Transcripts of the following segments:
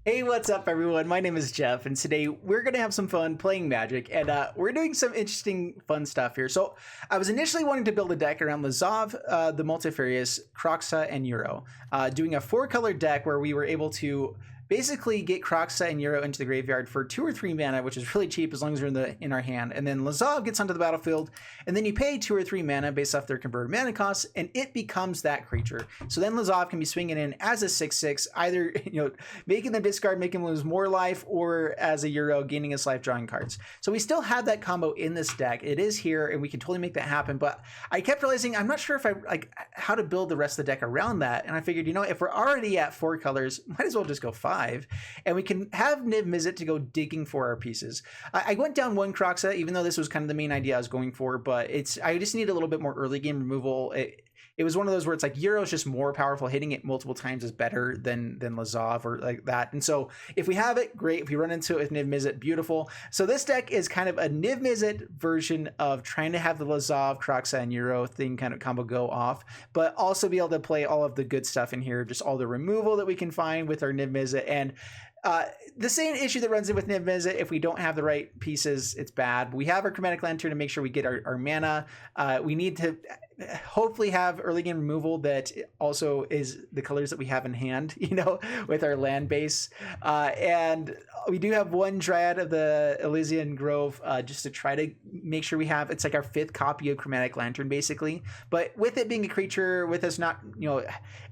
Hey, what's up, everyone? My name is Jeff, and today we're going to have some fun playing Magic, and we're doing some interesting, fun stuff here. So, I was initially wanting to build a deck around Lazav, the Multifarious, Kroxa, and Euro, doing a four-color deck where we were able to basically get Kroxa and Euro into the graveyard for 2 or 3 mana, which is really cheap as long as they're in our hand. And then Lazav gets onto the battlefield, and then you pay 2 or 3 mana based off their converted mana costs, and it becomes that creature. So then Lazav can be swinging in as a 6/6, either making them discard, making them lose more life, or as a Euro gaining his life, drawing cards. So we still have that combo in this deck. It is here, and we can totally make that happen. But I kept realizing I'm not sure if I like how to build the rest of the deck around that. And I figured, if we're already at 4 colors, might as well just go 5. And we can have Emisizzle to go digging for our pieces. I went down 1 Kroxa, even though this was kind of the main idea I was going for, but I just need a little bit more early game removal. It was one of those where it's like Euro is just more powerful. Hitting it multiple times is better than Lazav or like that. And so if we have it, great. If we run into it with Emisizzle, beautiful. So this deck is kind of a Emisizzle version of trying to have the Lazav, Kroxa, and Euro thing kind of combo go off, but also be able to play all of the good stuff in here, just all the removal that we can find with our Emisizzle. And the same issue that runs in with Emisizzle, if we don't have the right pieces, it's bad. We have our Chromatic Lantern to make sure we get our mana. We need to hopefully have early game removal that also is the colors that we have in hand, with our land base. And we do have 1 Dryad of the Elysian Grove just to try to make sure we have, it's like our 5th copy of Chromatic Lantern, basically. But with it being a creature, with us not,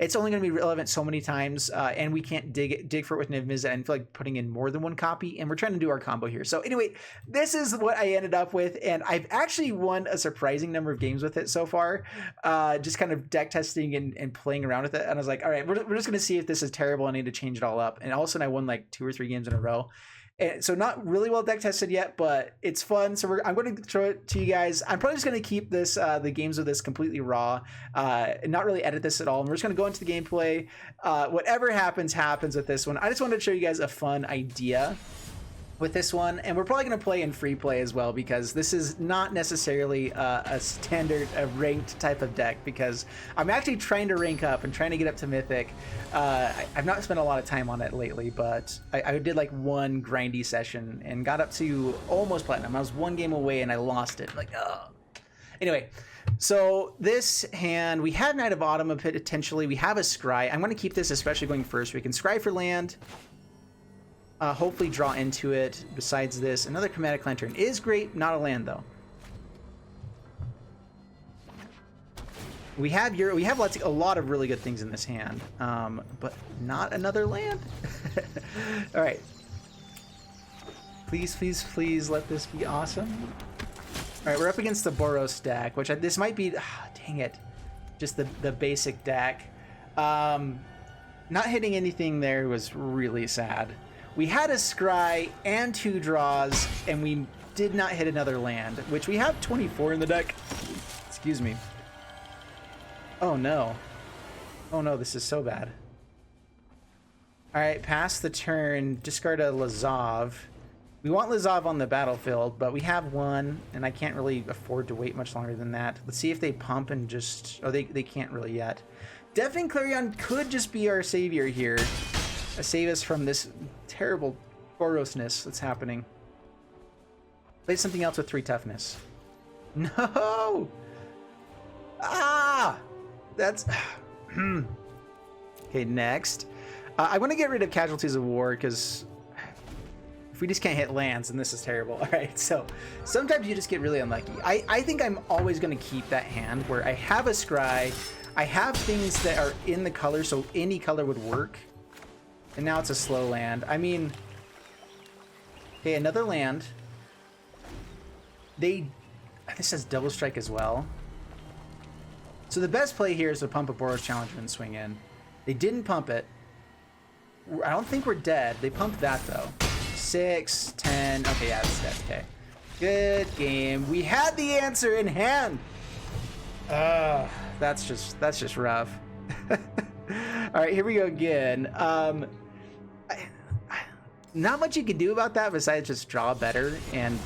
it's only going to be relevant so many times, and we can't dig for it with Emisizzle and feel like putting in more than 1 copy, and we're trying to do our combo here. So anyway, this is what I ended up with, and I've actually won a surprising number of games with it so far. Just kind of deck testing and playing around with it. And I was like, all right, we're just going to see if this is terrible. I need to change it all up. And all of a sudden I won like 2 or 3 games in a row. And so not really well deck tested yet, but it's fun. So I'm going to throw it to you guys. I'm probably just going to keep this, the games of this completely raw, and not really edit this at all. And we're just going to go into the gameplay. Whatever happens with this one. I just wanted to show you guys a fun idea with this one, and we're probably going to play in free play as well, because this is not necessarily a standard ranked type of deck, because I'm actually trying to rank up and trying to get up to Mythic. I've not spent a lot of time on it lately, but I did like 1 grindy session and got up to almost platinum. I was 1 game away and I lost it. Anyway, so this hand, we had Knight of Autumn potentially. We have a Scry. I'm going to keep this especially going first. We can Scry for land. Hopefully draw into it. Besides this, another Chromatic Lantern is great, not a land though. We have a lot of really good things in this hand, but not another land. All right, please let this be awesome. All right, we're up against the Boros deck, which this might be, dang it, just the basic deck. Not hitting anything there was really sad. We had a Scry and 2 draws, and we did not hit another land, which we have 24 in the deck. Excuse me. Oh no. Oh no, this is so bad. Alright, pass the turn, discard a Lazav. We want Lazav on the battlefield, but we have 1, and I can't really afford to wait much longer than that. Let's see if they pump and just... Oh, they can't really yet. Deafening Clarion could just be our savior here. Save us from this terrible Borosness that's happening. Play something else with 3 toughness. No! Ah! That's... Okay, next. I want to get rid of Casualties of War, because if we just can't hit lands, then this is terrible. Alright, so sometimes you just get really unlucky. I think I'm always going to keep that hand where I have a Scry, I have things that are in the color, so any color would work. And now it's a slow land. I mean, okay, another land. This has Double Strike as well. So the best play here is to pump a Boros Challenger and swing in. They didn't pump it. I don't think we're dead. They pumped that though. 6, 10. Okay, yeah, it's dead. Okay, good game. We had the answer in hand. That's just rough. All right, here we go again. Not much you can do about that besides just draw better. And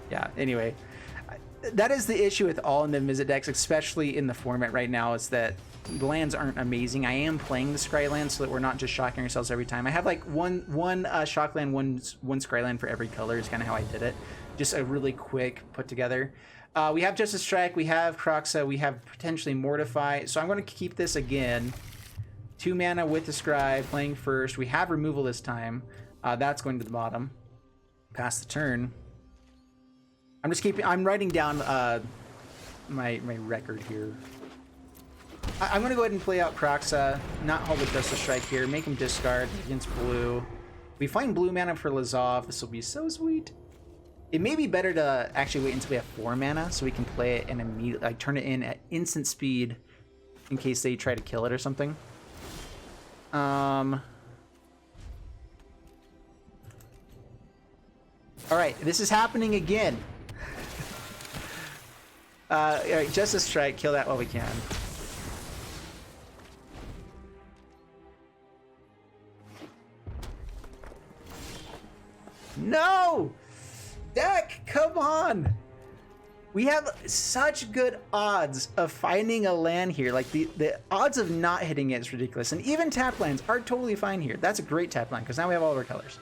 yeah, anyway, that is the issue with all Emisizzle decks, especially in the format right now, is that the lands aren't amazing. I am playing the scry land so that we're not just shocking ourselves every time. I have like one shock land, one scry land for every color is kind of how I did it. Just a really quick put together. We have Justice Strike, we have Kroxa, we have potentially Mortify. So I'm going to keep this again. 2 mana with the scry, playing first. We have removal this time. That's going to the bottom. Pass the turn. I'm writing down my record here. I'm going to go ahead and play out Kroxa, not hold the Justice Strike here, make him discard against blue. We find blue mana for Lazav. This will be so sweet. It may be better to actually wait until we have 4 mana so we can play it and immediately like turn it in at instant speed in case they try to kill it or something. All right, this is happening again. All right, Justice Strike, kill that while we can. No! Deck, come on! We have such good odds of finding a land here. Like, the odds of not hitting it is ridiculous. And even tap lands are totally fine here. That's a great tap land, because now we have all of our colors.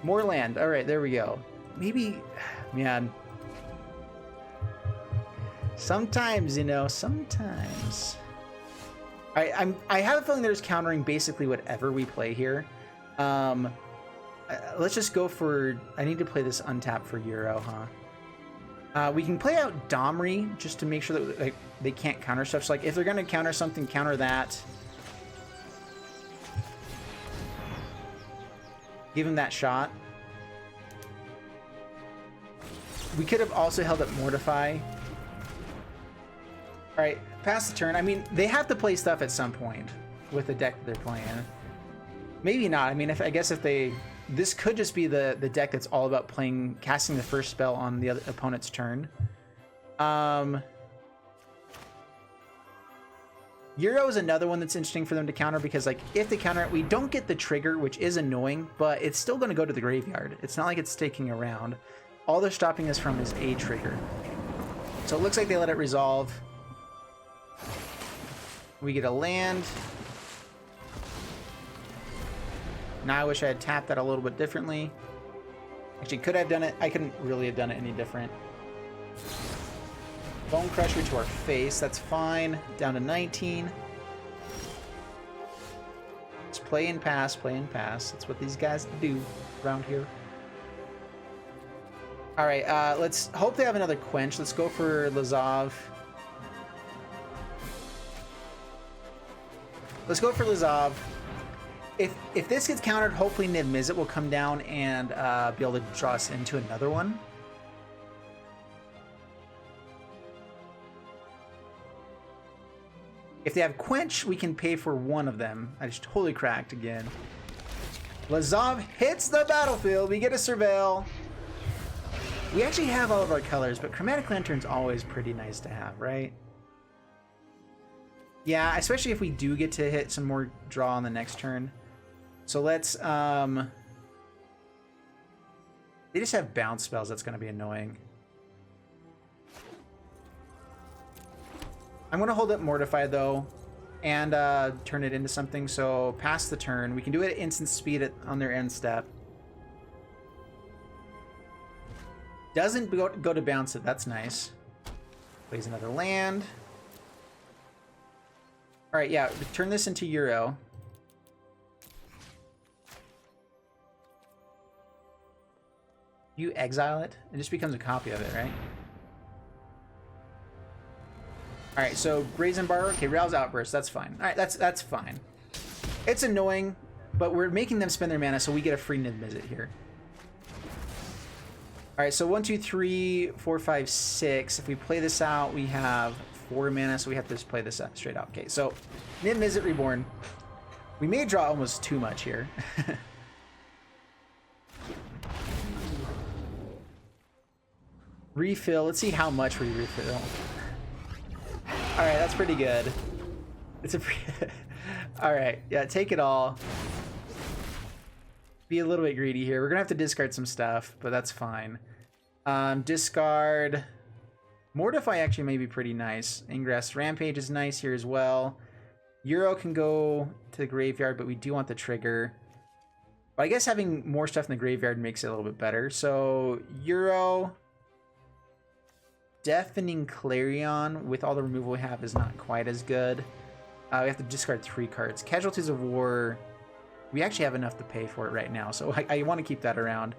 More land. All right, there we go. Maybe, man. Sometimes, you know, sometimes. I have a feeling they're just countering basically whatever we play here. Let's just go for... I need to play this untapped for Euro, huh? We can play out Domri just to make sure that like, they can't counter stuff. So, like, if they're going to counter something, counter that. Give him that shot. We could have also held up Mortify. All right, pass the turn. I mean, they have to play stuff at some point with the deck that they're playing. Maybe not. I mean, I guess if they... This could just be the deck that's all about casting the first spell on the other opponent's turn. Euro is another one that's interesting for them to counter because, like, if they counter it, we don't get the trigger, which is annoying, but it's still going to go to the graveyard. It's not like it's sticking around. All they're stopping us from is a trigger. So it looks like they let it resolve. We get a land. Now I wish I had tapped that a little bit differently. Actually, could I have done it? I couldn't really have done it any different. Bone Crusher to our face. That's fine. Down to 19. Let's play and pass, play and pass. That's what these guys do around here. All right, let's hope they have another Quench. Let's go for Lazav. Let's go for Lazav. If this gets countered, hopefully Emisizzle will come down and be able to draw us into another one. If they have Quench, we can pay for one of them. I just totally cracked again. Lazav hits the battlefield. We get a Surveil. We actually have all of our colors, but Chromatic Lantern's always pretty nice to have, right? Yeah, especially if we do get to hit some more draw on the next turn. So let's, they just have bounce spells. That's going to be annoying. I'm going to hold up Mortify, though, and turn it into something. So pass the turn. We can do it at instant speed on their end step. Doesn't go to bounce it. That's nice. Plays another land. All right, yeah, turn this into Euro. You exile it, it just becomes a copy of it, right? All right, so Brazen Bar, okay, Rouse Outburst, that's fine. All right, that's fine. It's annoying, but we're making them spend their mana, so we get a free Emisizzle here. All right, so 1, 2, 3, 4, 5, 6. If we play this out, we have 4 mana, so we have to just play this out straight out. Okay, so Emisizzle Reborn. We may draw almost too much here. Refill. Let's see how much we refill. All right, that's pretty good. It's a all right, yeah, take it all. Be a little bit greedy here. We're gonna have to discard some stuff, but that's fine. Discard. Mortify actually may be pretty nice. Ingress Rampage is nice here as well. Euro can go to the graveyard, but we do want the trigger. But I guess having more stuff in the graveyard makes it a little bit better. So Euro, Deafening Clarion with all the removal we have is not quite as good. We have to discard 3 cards. Casualties of War, we actually have enough to pay for it right now, so I want to keep that around.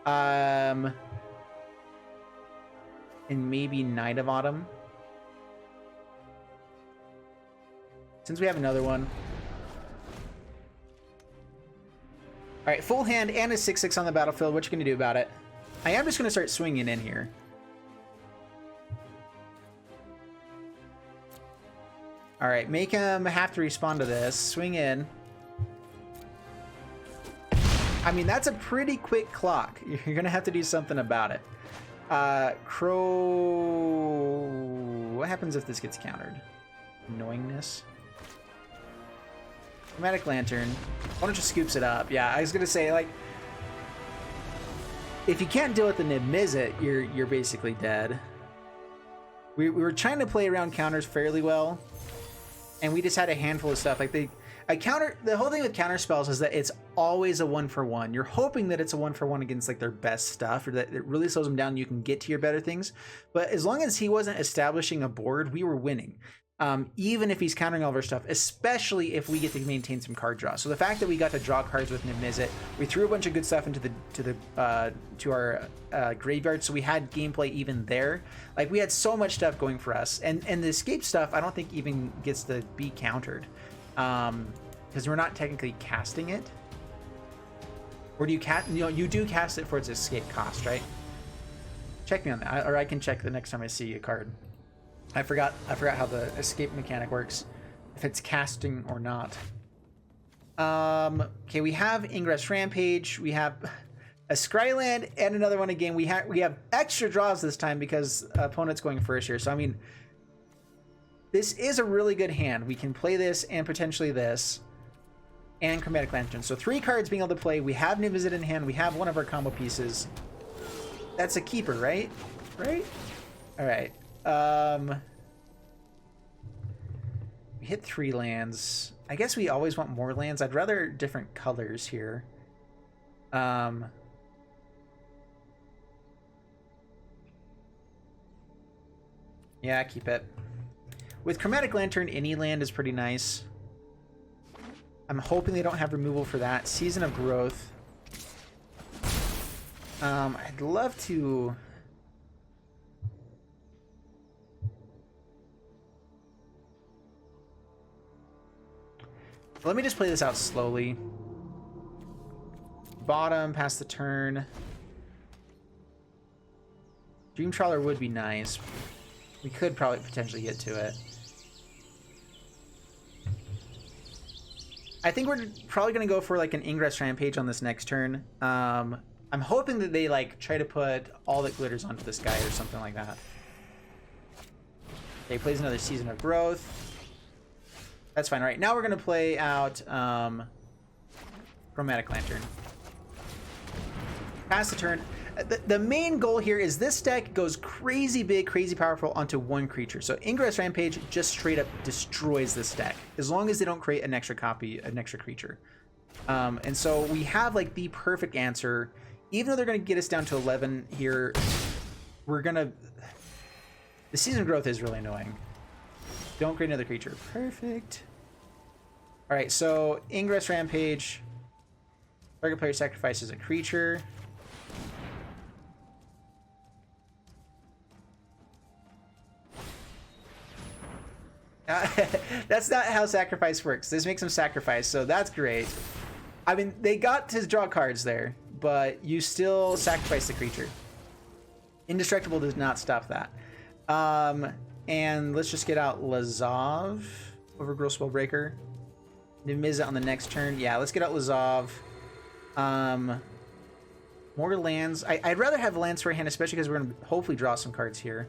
And maybe Night of Autumn. Since we have another one. Alright, full hand and a 6/6 on the battlefield. What you gonna do about it? I am just gonna start swinging in here. Alright, make him have to respond to this. Swing in. I mean, that's a pretty quick clock. You're gonna have to do something about it. Crow... What happens if this gets countered? Annoyingness? Chromatic Lantern. Why don't you scoops it up? Yeah, I was gonna say, like, if you can't deal with the Emisizzle, you're basically dead. We were trying to play around counters fairly well, and we just had a handful of stuff. Like the whole thing with counter spells is that it's always a 1-for-1. You're hoping that it's a 1-for-1 against like their best stuff, or that it really slows them down and you can get to your better things. But as long as he wasn't establishing a board, we were winning. Even if he's countering all of our stuff, especially if we get to maintain some card draw. So the fact that we got to draw cards with Emisizzle, we threw a bunch of good stuff into to our graveyard, so we had gameplay even there. Like, we had so much stuff going for us, and the escape stuff I don't think even gets to be countered, because we're not technically casting it. Or do you cast? You know, you do cast it for its escape cost, right? Check me on that, or I can check the next time I see a card. I forgot how the escape mechanic works, if it's casting or not. Okay, we have Ingress Rampage, we have a Scryland, and another one again. We have extra draws this time because opponent's going first here. So I mean, this is a really good hand. We can play this and potentially this, and Chromatic Lantern. So 3 cards being able to play. We have Emisizzle in hand. We have one of our combo pieces. That's a keeper, right? Right? All right. We hit 3 lands. I guess we always want more lands. I'd rather different colors here. Yeah, keep it. With Chromatic Lantern, any land is pretty nice. I'm hoping they don't have removal for that. Season of Growth. I'd love to... Let me just play this out slowly. Bottom, pass the turn. Dream Trawler would be nice. We could probably potentially get to it. I think we're probably going to go for like an Ingress Rampage on this next turn. I'm hoping that they like try to put all that glitters onto this guy or something like that. Okay, plays another Season of Growth. That's fine. All right, now we're going to play out Chromatic Lantern. Pass the turn. The main goal here is this deck goes crazy big, crazy powerful onto one creature. So Ingress Rampage just straight up destroys this deck, as long as they don't create an extra copy, an extra creature. And so we have like the perfect answer. Even though they're going to get us down to 11 here, we're going to... The Season of Growth is really annoying. Don't create another creature. Perfect. All right, so Ingress Rampage. Target player sacrifices a creature. That's not how sacrifice works. This makes them sacrifice, so that's great. I mean, they got to draw cards there, but you still sacrifice the creature. Indestructible does not stop that. And let's just get out Lazav over Gross Spellbreaker. Emisizzle on the next turn. Yeah, let's get out Lazav. More lands. I'd rather have lands for a hand, especially because we're going to hopefully draw some cards here.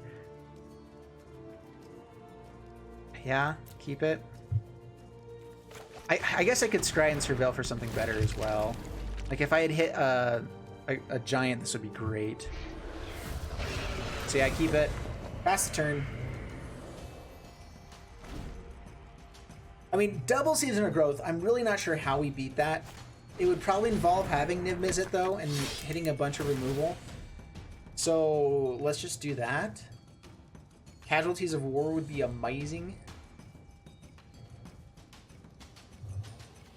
Yeah, keep it. I guess I could scry and surveil for something better as well. Like if I had hit a giant, this would be great. So yeah, keep it. Pass the turn. I mean, double season of growth, I'm really not sure how we beat that. It would probably involve having Emisizzle though and hitting a bunch of removal. So let's just do that. Casualties of War would be amazing.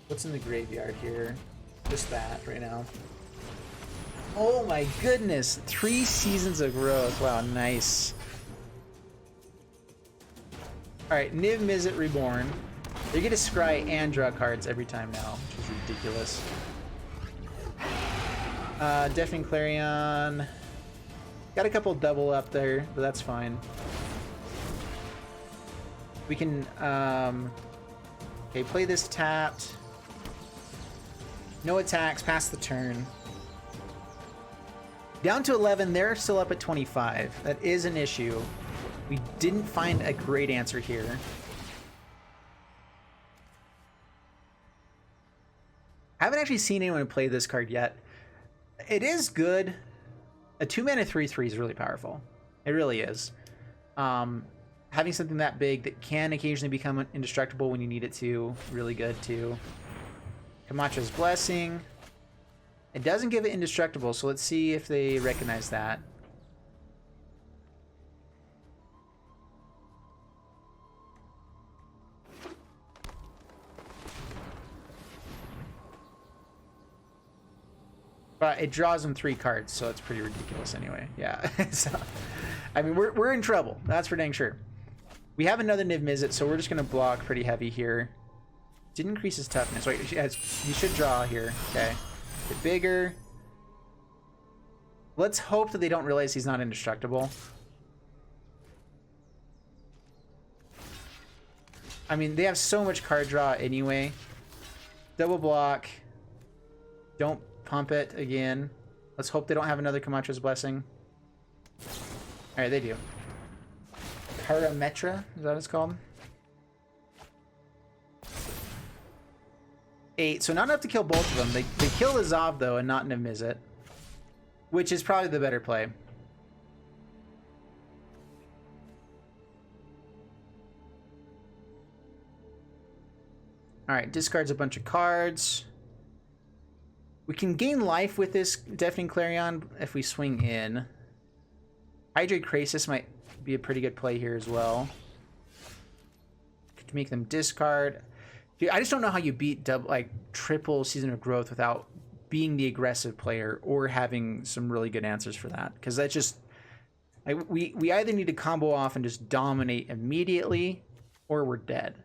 What's in the graveyard here? Just that right now. Oh my goodness! 3 seasons of growth. Wow, nice. Alright, Emisizzle Reborn. You get to scry and draw cards every time now, which is ridiculous. Deafening Clarion. Got a couple double up there, but that's fine. We can, okay, play this tapped. No attacks, pass the turn. Down to 11, they're still up at 25. That is an issue. We didn't find a great answer here. I haven't actually seen anyone play this card yet. It is good. A 2-mana 3/3 is really powerful. It really is. Having something that big that can occasionally become indestructible when you need it to, really good too. Camacho's Blessing. It doesn't give it indestructible, so let's see if they recognize that. But it draws them 3 cards, so it's pretty ridiculous anyway. Yeah. So, I mean, we're in trouble. That's for dang sure. We have another Emisizzle, so we're just going to block pretty heavy here. Didn't increase his toughness. Wait, he should draw here. Okay. A bit bigger. Let's hope that they don't realize he's not indestructible. I mean, they have so much card draw anyway. Double block. Don't pump it again. Let's hope they don't have another Camacho's Blessing. Alright, they do. Parametra, is that what it's called? 8, so not enough to kill both of them. They kill Lazav though, and not Emisizzle, which is probably the better play. Alright, discards a bunch of cards. We can gain life with this Deafening Clarion if we swing in. Hydrate Krasis might be a pretty good play here as well. To make them discard. Dude, I just don't know how you beat triple Season of Growth without being the aggressive player or having some really good answers for that. Because that's just... we either need to combo off and just dominate immediately, or we're dead.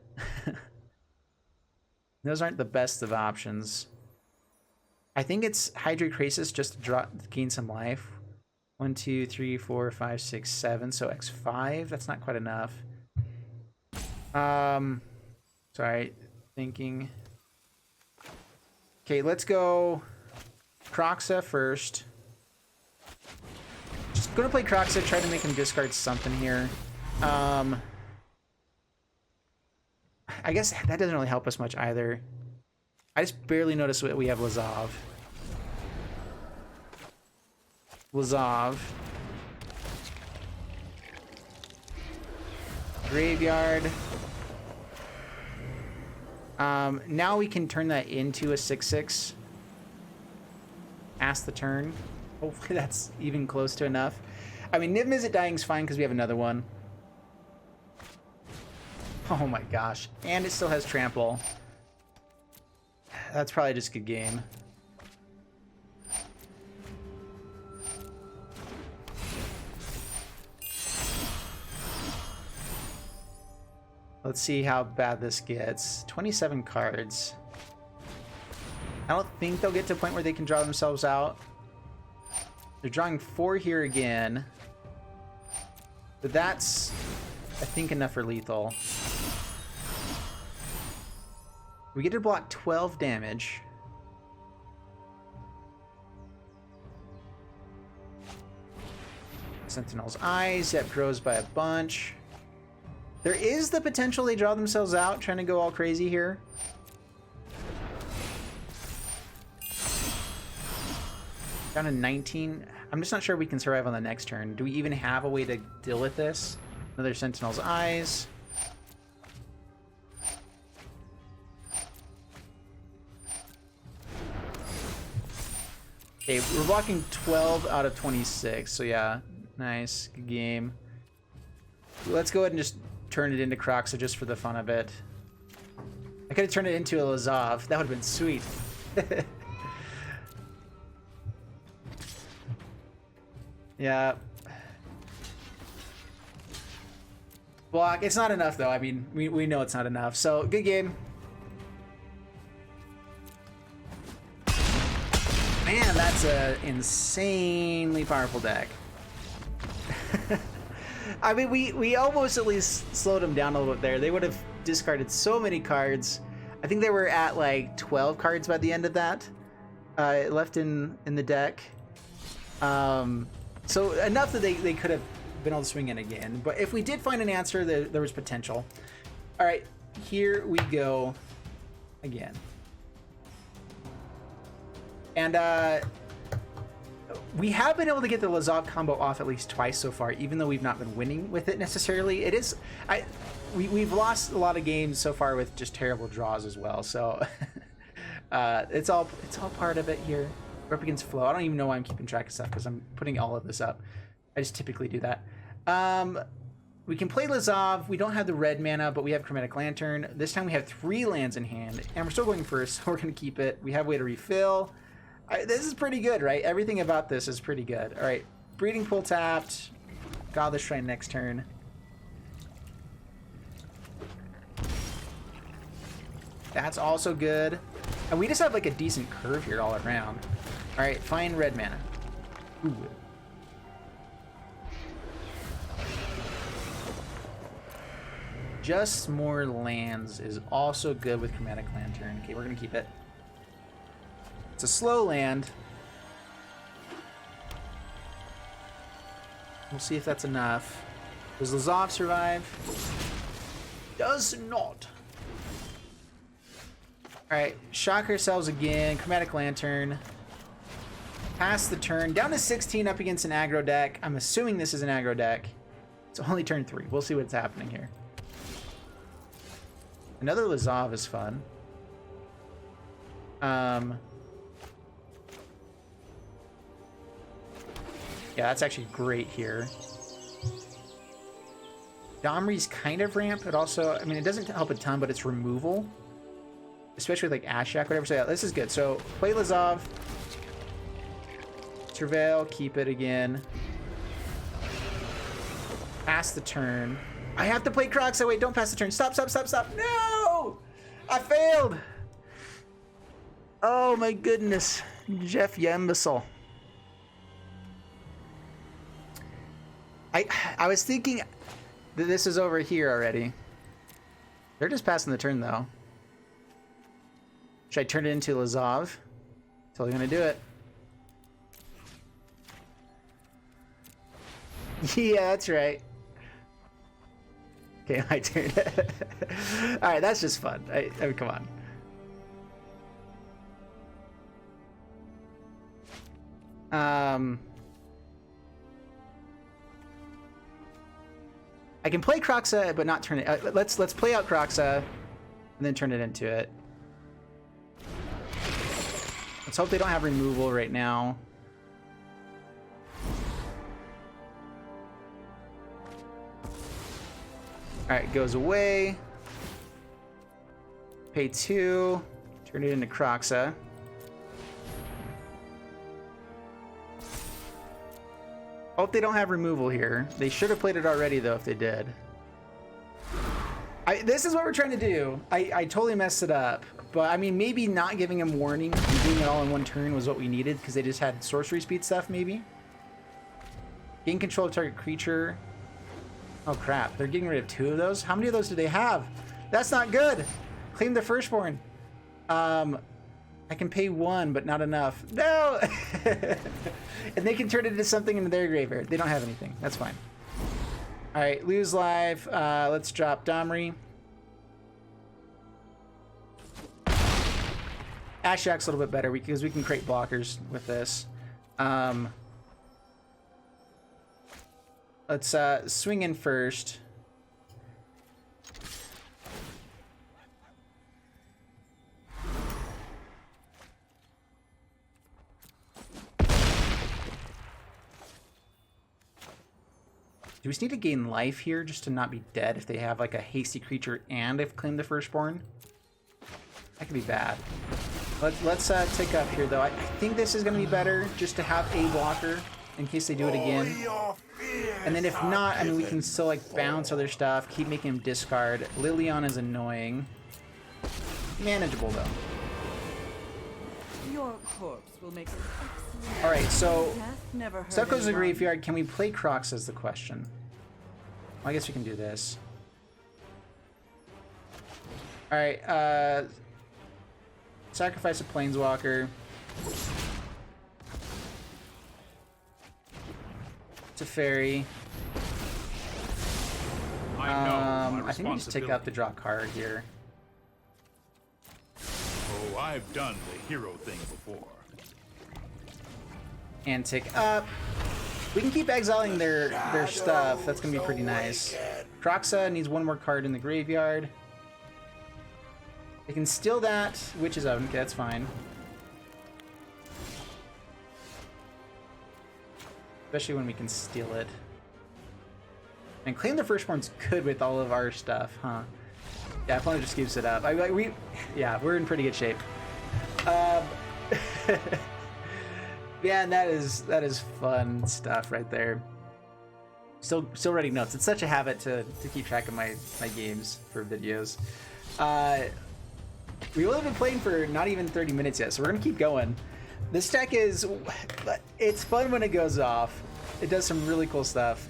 Those aren't the best of options. I think it's Hydrate Krasis just to gain some life. 1, 2, 3, 4, 5, 6, 7. So X5. That's not quite enough. Sorry. Thinking. Okay, let's go Kroxa first. Just gonna play Kroxa, try to make him discard something here. I guess that doesn't really help us much either. I just barely noticed that we have Lazav. Lazav. Graveyard. Now we can turn that into a 6/6. Ask the turn. Hopefully that's even close to enough. I mean, Emisizzle dying's fine because we have another one. Oh my gosh. And it still has trample. That's probably just a good game. Let's see how bad this gets. 27 cards. I don't think they'll get to a point where they can draw themselves out. They're drawing 4 here again. But that's, I think, enough for lethal. We get to block 12 damage. Sentinel's Eyes, yep, grows by a bunch. There is the potential they draw themselves out, trying to go all crazy here. Down to 19. I'm just not sure we can survive on the next turn. Do we even have a way to deal with this? Another Sentinel's Eyes. Okay, we're blocking 12 out of 26, so yeah, nice, good game. Let's go ahead and just turn it into Kroxa just for the fun of it. I could have turned it into a Lazav. That would have been sweet. Yeah. Block. It's not enough, though. I mean, we know it's not enough. So, good game. Man, that's an insanely powerful deck. I mean, we almost at least slowed them down a little bit there. They would have discarded so many cards. I think they were at like 12 cards by the end of that left in the deck. So enough that they could have been able to swing in again. But if we did find an answer, there was potential. All right, here we go again. And we have been able to get the Lazav combo off at least twice so far, even though we've not been winning with it necessarily. It is, we've lost a lot of games so far with just terrible draws as well. So it's all part of it here. We're up against Flow. I don't even know why I'm keeping track of stuff because I'm putting all of this up. I just typically do that. We can play Lazav. We don't have the red mana, but we have Chromatic Lantern. This time we have 3 lands in hand, and we're still going first, so we're going to keep it. We have a way to refill. This is pretty good, right? Everything about this is pretty good. All right, Breeding Pool tapped. Godless Shrine next turn. That's also good. And we just have like a decent curve here all around. All right, find red mana. Ooh. Just more lands is also good with Chromatic Lantern. Okay, we're gonna keep it. It's a slow land. We'll see if that's enough. Does Lazav survive? Does not. Alright, shock ourselves again. Chromatic Lantern. Pass the turn. Down to 16 up against an aggro deck. I'm assuming this is an aggro deck. It's only turn 3. We'll see what's happening here. Another Lazav is fun. Yeah, that's actually great here. Domri's kind of ramp, but also, I mean, it doesn't help a ton, but it's removal. Especially with like Ashyak, whatever. So yeah, this is good. So play Lazav. Surveil, keep it again. Pass the turn. I have to play Kroxa. Wait, don't pass the turn. Stop, stop, stop, stop. No! I failed! Oh my goodness. Jeff, you imbecile. I was thinking that this is over here already. They're just passing the turn though. Should I turn it into Lazav? Totally gonna do it. Yeah, that's right. Okay, my turn. Alright, that's just fun. I mean, come on. I can play Kroxa, but not turn it. Let's play out Kroxa, and then turn it into it. Let's hope they don't have removal right now. Alright, goes away. Pay 2. Turn it into Kroxa. Hope they don't have removal here. They should have played it already, though, if they did. This is what we're trying to do. I totally messed it up. But, I mean, maybe not giving them warning and doing it all in one turn was what we needed, because they just had sorcery speed stuff, maybe. Gain control of target creature. Oh, crap. They're getting rid of 2 of those? How many of those do they have? That's not good. Claim the firstborn. I can pay 1, but not enough. No! And they can turn it into something into their graveyard. They don't have anything. That's fine. All right, lose life. Let's drop Domri. Ashak's a little bit better because we can create blockers with this. Let's swing in first. Do we just need to gain life here just to not be dead if they have like a hasty creature and if claim the firstborn? That could be bad. Let's tick up here though. I think this is going to be better just to have a blocker in case they do it again. And then if not, I mean, we can still like bounce other stuff, keep making him discard. Lilion is annoying. Manageable though. Your corpse will make an excellent. All right, so stuff goes to the anyone. graveyard. Can we play Crocs is the question. Well, I guess we can do this. All right, sacrifice a Planeswalker. It's a fairy. I think we just take out the draw card here. Oh, I've done the hero thing before. And tick up. We can keep exiling their stuff. That's gonna be pretty nice. Croxa needs one more card in the graveyard. They can steal that. Witch's Oven. Okay, that's fine. Especially when we can steal it. And claim the firstborn's good with all of our stuff, huh? Yeah, opponent just keeps it up. We're in pretty good shape. Yeah, and that is fun stuff right there. Still writing notes. It's such a habit to keep track of my games for videos. We've only been playing for not even 30 minutes yet, so we're gonna keep going. This deck it's fun when it goes off. It does some really cool stuff.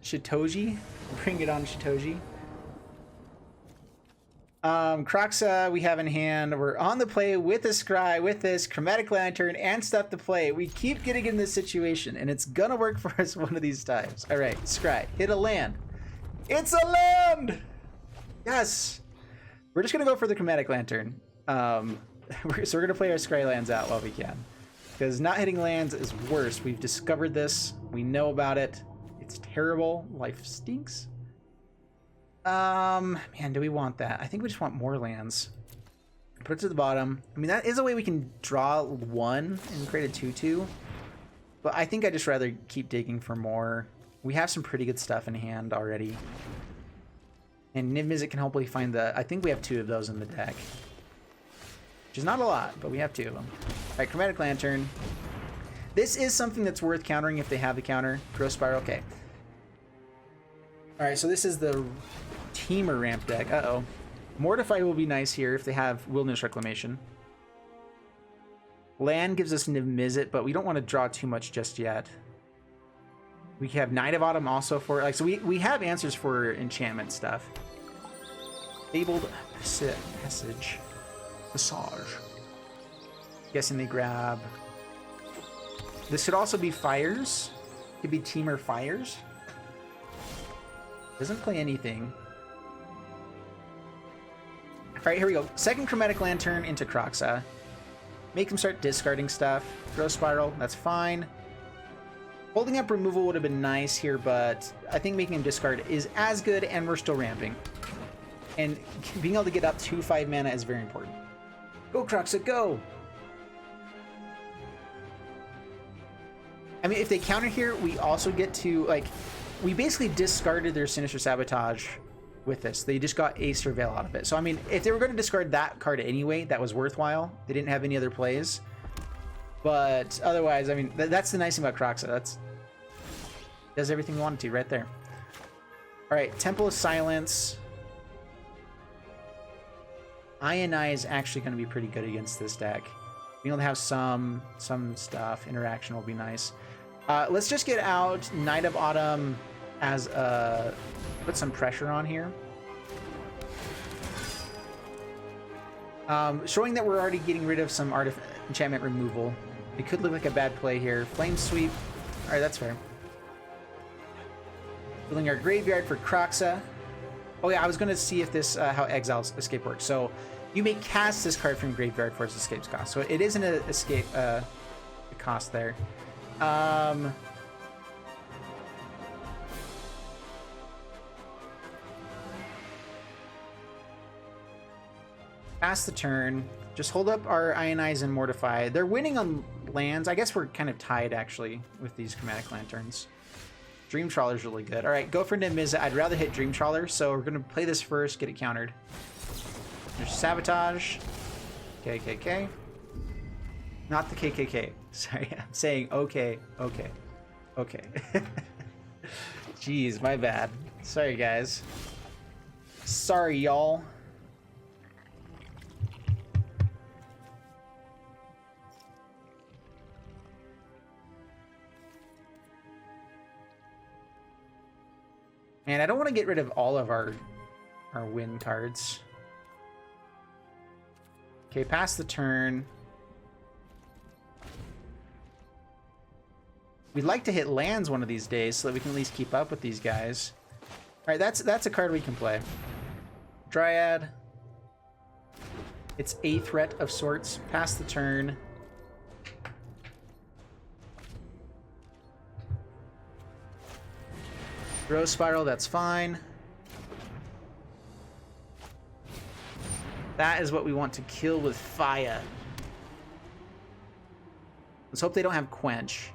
Shitoji, bring it on, Shitoji. Croxa we have in hand. We're on the play with a Scry, with this Chromatic Lantern, and stuff to play. We keep getting in this situation, and it's gonna work for us one of these times. All right, Scry, hit a land. It's a land! Yes! We're just gonna go for the Chromatic Lantern. So we're gonna play our Scry lands out while we can. Because not hitting lands is worse. We've discovered this. We know about it. It's terrible. Life stinks. Man, do we want that? I think we just want more lands. Put it to the bottom. I mean, that is a way we can draw one and create a 2/2. But I think I'd just rather keep digging for more. We have some pretty good stuff in hand already. And Emisizzle can hopefully find I think we have 2 of those in the deck. Which is not a lot, but we have 2 of them. All right, Chromatic Lantern. This is something that's worth countering if they have the counter. Growth Spiral, okay. All right, so this is the Teamer ramp deck. Uh-oh. Mortify will be nice here if they have Wilderness Reclamation. Land gives us Emisizzle, but we don't want to draw too much just yet. We have Night of Autumn also for, like, so we have answers for enchantment stuff. Fabled Passage. Massage. Guessing they grab. This could also be Fires. Could be Teamer Fires. Doesn't play anything. All right, here we go. Second Chromatic Lantern into Croxa. Make them start discarding stuff. Growth Spiral, that's fine. Holding up removal would have been nice here, but I think making him discard is as good, and we're still ramping. And being able to get up to 5 mana is very important. Go, Croxa, go! I mean, if they counter here, we also get to, like, we basically discarded their Sinister Sabotage with this. They just got a Surveil out of it. So, I mean, if they were going to discard that card anyway, that was worthwhile. They didn't have any other plays. But otherwise, I mean, that's the nice thing about Croxa. Does everything we wanted to right there. All right, Temple of Silence. I is actually going to be pretty good against this deck. Being able to have some stuff. Interaction will be nice. Let's just get out Night of Autumn as a... Put some pressure on here. Showing that we're already getting rid of some enchantment removal. It could look like a bad play here. Flame Sweep. All right, that's fair. Building our graveyard for Croxa. Oh yeah, I was going to see if this how Exile's escape works. So you may cast this card from graveyard for its escape's cost. So it isn't an escape cost there. Pass the turn. Just hold up our Ionize and Mortify. They're winning on lands. I guess we're kind of tied, actually, with these Chromatic Lanterns. Dream Trawler's really good. All right, go for Emisizzle. I'd rather hit Dream Trawler, so we're going to play this first, get it countered. There's Sabotage. KKK. Not the KKK. Sorry, I'm saying okay. Jeez, my bad. Sorry, guys. Sorry, y'all. Man, I don't want to get rid of all of our win cards. Okay, pass the turn. We'd like to hit lands one of these days so that we can at least keep up with these guys. All right, that's a card we can play. Dryad. It's a threat of sorts. Pass the turn. Rose Spiral, that's fine. That is what we want to kill with fire. Let's hope they don't have Quench.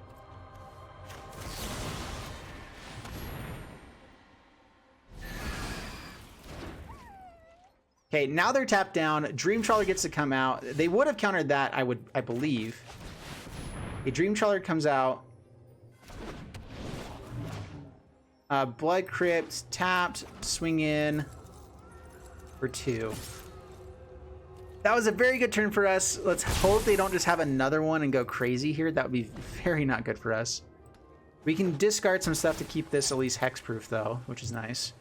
Okay, now they're tapped down. Dream Trawler gets to come out. They would have countered that, I believe. A Dream Trawler comes out. Blood Crypt, tapped, swing in for 2. That was a very good turn for us. Let's hope they don't just have another one and go crazy here. That would be very not good for us. We can discard some stuff to keep this at least hexproof, though, which is nice.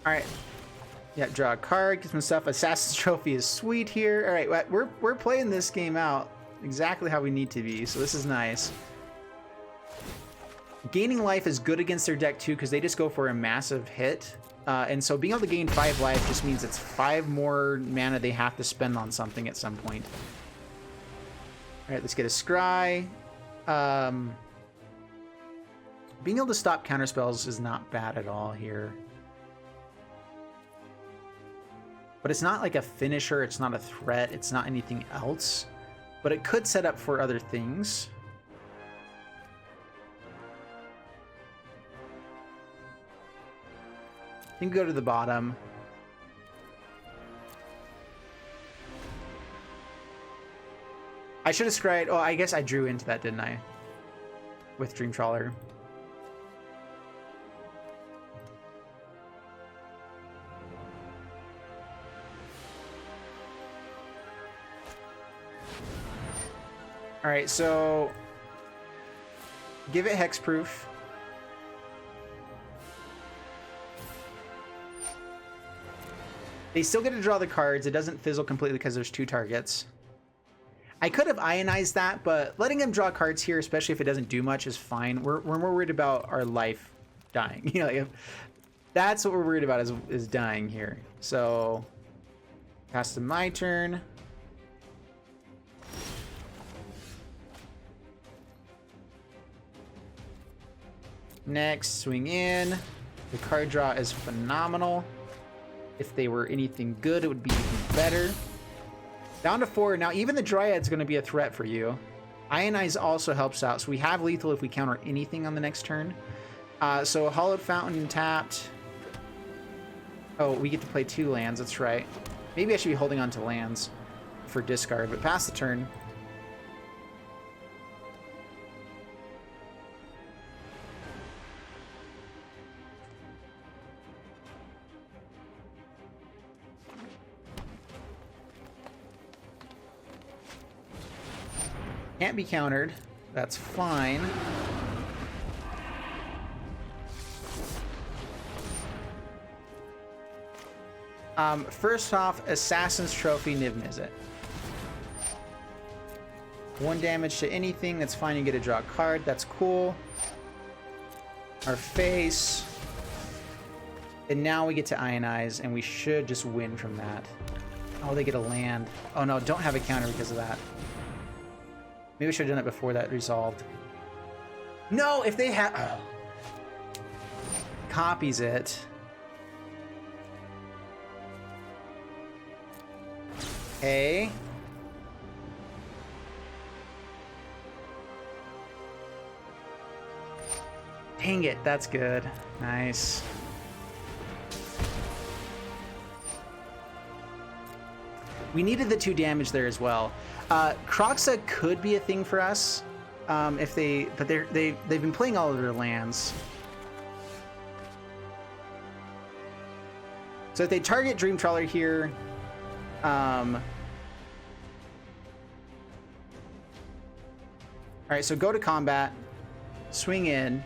All right. Yeah, draw a card, get some stuff. Assassin's Trophy is sweet here. All right, we're playing this game out exactly how we need to be, so this is nice. Gaining life is good against their deck too, because they just go for a massive hit. And so being able to gain 5 life just means it's 5 more mana they have to spend on something at some point. All right, let's get a Scry. Being able to stop counterspells is not bad at all here. But it's not like a finisher, it's not a threat, it's not anything else. But it could set up for other things. I think go to the bottom. I should have scryed. Oh, I guess I drew into that, didn't I? With Dream Trawler. All right, so give it hexproof. They still get to draw the cards. It doesn't fizzle completely because there's 2 targets. I could have ionized that, but letting them draw cards here, especially if it doesn't do much, is fine. We're more worried about our life dying. You know, like, that's what we're worried about is dying here. So, pass to my turn. Next, swing in. The card draw is phenomenal. If they were anything good, it would be even better. Down to 4. Now, even the Dryad's going to be a threat for you. Ionize also helps out. So we have lethal if we counter anything on the next turn. So Hollowed Fountain tapped. Oh, we get to play 2 lands. That's right. Maybe I should be holding on to lands for discard, but pass the turn. Can't be countered. That's fine. First off, Assassin's Trophy Emisizzle. 1 damage to anything. That's fine. You get to draw a card. That's cool. Our face. And now we get to Ionize, and we should just win from that. Oh, they get a land. Oh no, don't have a counter because of that. Maybe we should have done it before that resolved. No, if they had... Oh. copies it. Okay. Dang it, that's good. Nice. We needed the 2 damage there as well. Kroxa could be a thing for us if they, but they've been playing all of their lands. So if they target Dream Trawler here, all right, so go to combat, swing in.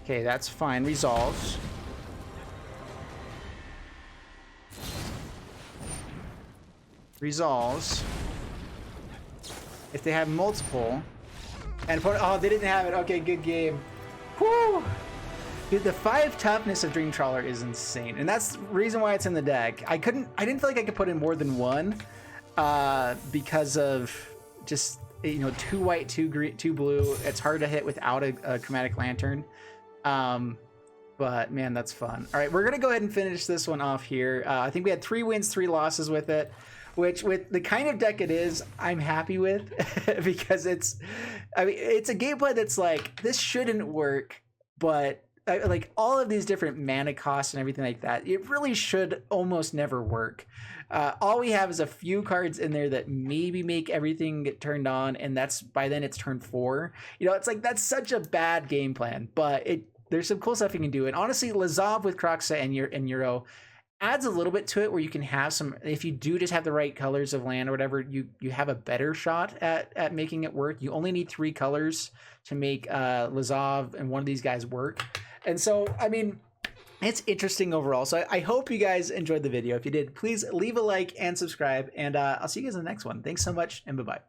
Okay, that's fine. Resolves. Resolves. If they have multiple. And oh, they didn't have it. Okay, good game. Whew. Dude, the 5 toughness of Dream Trawler is insane. And that's the reason why it's in the deck. I didn't feel like I could put in more than 1 because of just, you know, 2 white, 2 green, 2 blue. It's hard to hit without a Chromatic Lantern. But man, that's fun. All right, we're gonna go ahead and finish this one off here. I think we had 3 wins, 3 losses with it, which with the kind of deck it is, I'm happy with because it's a gameplay that's like, this shouldn't work, but like all of these different mana costs and everything like that, it really should almost never work. All we have is a few cards in there that maybe make everything get turned on, and that's by then it's turn 4. You know, it's like, that's such a bad game plan, but there's some cool stuff you can do. And honestly, Lazav with Kroxa and Euro adds a little bit to it where you can have some, if you do just have the right colors of land or whatever, you have a better shot at making it work. You only need 3 colors to make Lazav and one of these guys work. And so, I mean, it's interesting overall. So I hope you guys enjoyed the video. If you did, please leave a like and subscribe, and I'll see you guys in the next one. Thanks so much, and bye-bye.